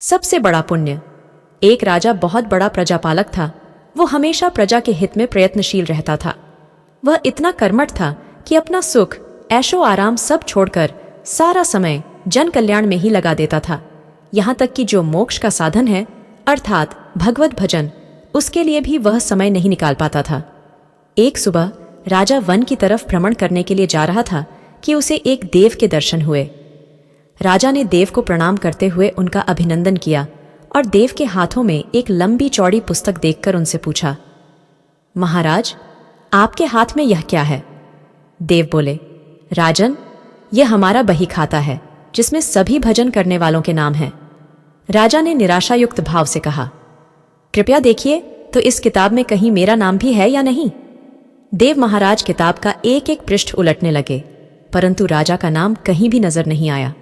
सबसे बड़ा पुण्य। एक राजा बहुत बड़ा प्रजापालक था। वो हमेशा प्रजा के हित में प्रयत्नशील रहता था। वह इतना कर्मठ था कि अपना सुख, ऐशो आराम सब छोड़कर सारा समय जन कल्याण में ही लगा देता था। यहाँ तक कि जो मोक्ष का साधन है, अर्थात भगवत भजन, उसके लिए भी वह समय नहीं निकाल पाता था। एक सुबह राजा वन की तरफ भ्रमण करने के लिए जा रहा था कि उसे एक देव के दर्शन हुए। राजा ने देव को प्रणाम करते हुए उनका अभिनंदन किया और देव के हाथों में एक लंबी चौड़ी पुस्तक देखकर उनसे पूछा, महाराज, आपके हाथ में यह क्या है? देव बोले, राजन, यह हमारा बही खाता है जिसमें सभी भजन करने वालों के नाम हैं। राजा ने निराशायुक्त भाव से कहा, कृपया देखिए तो इस किताब में कहीं मेरा नाम भी है या नहीं। देव महाराज किताब का एक एक पृष्ठ उलटने लगे, परंतु राजा का नाम कहीं भी नजर नहीं आया।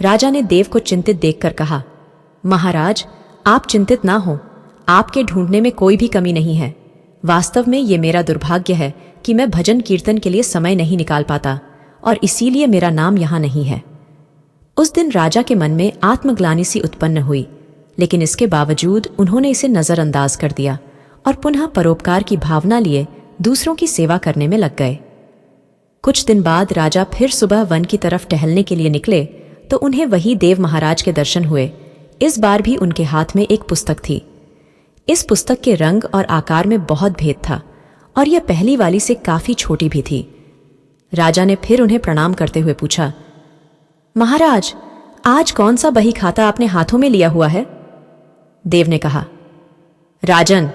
राजा ने देव को चिंतित देखकर कहा, महाराज, आप चिंतित ना हो, आपके ढूंढने में कोई भी कमी नहीं है। वास्तव में ये मेरा दुर्भाग्य है कि मैं भजन कीर्तन के लिए समय नहीं निकाल पाता और इसीलिए मेरा नाम यहाँ नहीं है। उस दिन राजा के मन में आत्मग्लानि सी उत्पन्न हुई, लेकिन इसके बावजूद उन्होंने इसे नजरअंदाज कर दिया और पुनः परोपकार की भावना लिए दूसरों की सेवा करने में लग गए। कुछ दिन बाद राजा फिर सुबह वन की तरफ टहलने के लिए निकले तो उन्हें वही देव महाराज के दर्शन हुए। इस बार भी उनके हाथ में एक पुस्तक थी। इस पुस्तक के रंग और आकार में बहुत भेद था और यह पहली वाली से काफी छोटी भी थी। राजा ने फिर उन्हें प्रणाम करते हुए पूछा, महाराज, आज कौन सा बही खाता आपने हाथों में लिया हुआ है? देव ने कहा, राजन,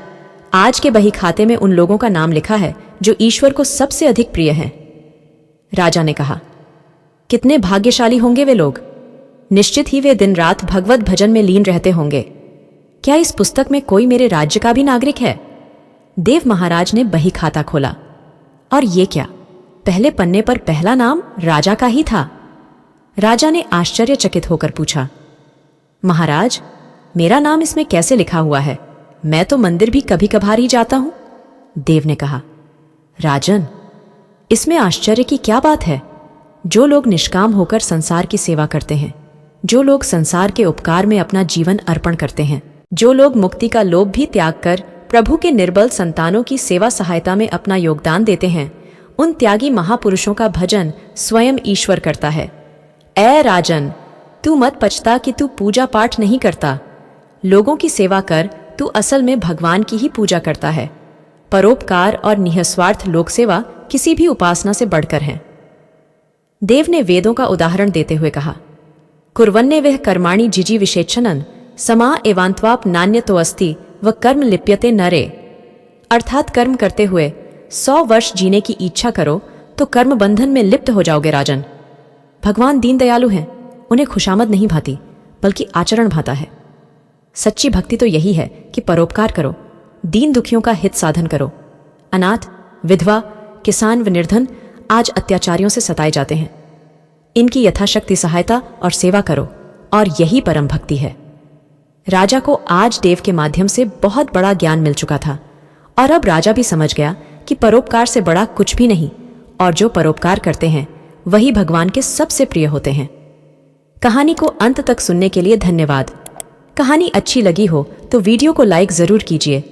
आज के बही खाते में उन लोगों का नाम लिखा है जो ईश्वर को सबसे अधिक प्रिय हैं। राजा ने कहा, कितने भाग्यशाली होंगे वे लोग। निश्चित ही वे दिन रात भगवत भजन में लीन रहते होंगे। क्या इस पुस्तक में कोई मेरे राज्य का भी नागरिक है? देव महाराज ने बही खाता खोला और ये क्या, पहले पन्ने पर पहला नाम राजा का ही था। राजा ने आश्चर्यचकित होकर पूछा, महाराज, मेरा नाम इसमें कैसे लिखा हुआ है? मैं तो मंदिर भी कभी कभार ही जाता हूं। देव ने कहा, राजन, इसमें आश्चर्य की क्या बात है? जो लोग निष्काम होकर संसार की सेवा करते हैं, जो लोग संसार के उपकार में अपना जीवन अर्पण करते हैं, जो लोग मुक्ति का लोभ भी त्याग कर प्रभु के निर्बल संतानों की सेवा सहायता में अपना योगदान देते हैं, उन त्यागी महापुरुषों का भजन स्वयं ईश्वर करता है। ऐ राजन, तू मत पछता कि तू पूजा पाठ नहीं करता। लोगों की सेवा कर, तू असल में भगवान की ही पूजा करता है। परोपकार और निःस्वार्थ लोक सेवा किसी भी उपासना से बढ़कर है। देव ने वेदों का उदाहरण देते हुए कहा, कुर्वन्ने वह कर्माणि जिजी विशेषणन समा एवांत्वाप नान्य तो अस्ति व कर्म लिप्यते नरे। अर्थात कर्म करते हुए 100 वर्ष जीने की इच्छा करो तो कर्म बंधन में लिप्त हो जाओगे। राजन, भगवान दीन दयालु हैं, उन्हें खुशामद नहीं भाती बल्कि आचरण भाता है। सच्ची भक्ति तो यही है कि परोपकार करो, दीन दुखियों का हित साधन करो। अनाथ, विधवा, किसान व निर्धन आज अत्याचारियों से सताए जाते हैं। इनकी यथाशक्ति सहायता और सेवा करो और यही परम भक्ति है। राजा को आज देव के माध्यम से बहुत बड़ा ज्ञान मिल चुका था और अब राजा भी समझ गया कि परोपकार से बड़ा कुछ भी नहीं और जो परोपकार करते हैं वही भगवान के सबसे प्रिय होते हैं। कहानी को अंत तक सुनने के लिए धन्यवाद। कहानी अच्छी लगी हो तो वीडियो को लाइक जरूर कीजिए।